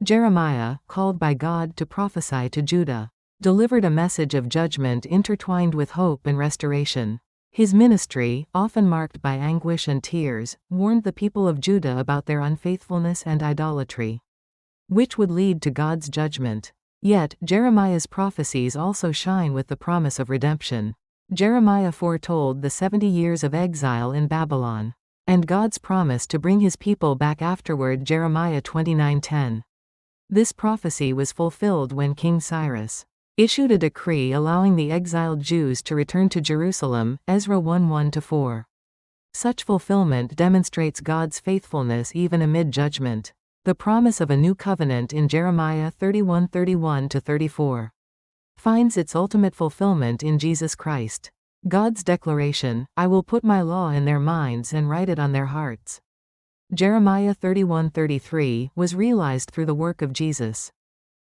Jeremiah, called by God to prophesy to Judah, delivered a message of judgment intertwined with hope and restoration. His ministry, often marked by anguish and tears, warned the people of Judah about their unfaithfulness and idolatry, which would lead to God's judgment. Yet, Jeremiah's prophecies also shine with the promise of redemption. Jeremiah foretold the 70 years of exile in Babylon, and God's promise to bring his people back afterward. Jeremiah 29:10. This prophecy was fulfilled when King Cyrus issued a decree allowing the exiled Jews to return to Jerusalem. Ezra 1:1-4. Such fulfillment demonstrates God's faithfulness even amid judgment. The promise of a new covenant in Jeremiah 31:31-34 finds its ultimate fulfillment in Jesus Christ. God's declaration, "I will put my law in their minds and write it on their hearts." Jeremiah 31:33 was realized through the work of Jesus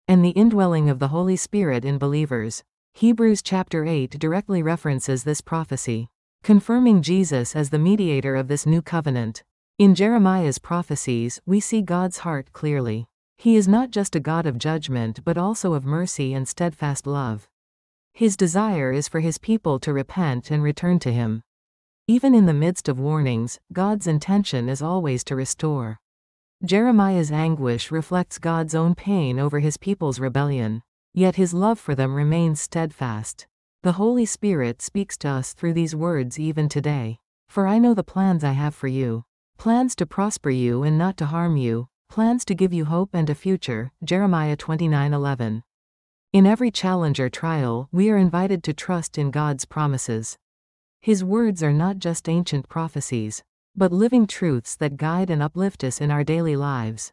and the indwelling of the Holy Spirit in believers. Hebrews chapter 8 directly references this prophecy, confirming Jesus as the mediator of this new covenant. In Jeremiah's prophecies, we see God's heart clearly. He is not just a God of judgment but also of mercy and steadfast love. His desire is for his people to repent and return to him. Even in the midst of warnings, God's intention is always to restore. Jeremiah's anguish reflects God's own pain over his people's rebellion, yet his love for them remains steadfast. The Holy Spirit speaks to us through these words even today. "For I know the plans I have for you, plans to prosper you and not to harm you, plans to give you hope and a future." Jeremiah 29:11. In every challenge or trial, we are invited to trust in God's promises. His words are not just ancient prophecies, but living truths that guide and uplift us in our daily lives.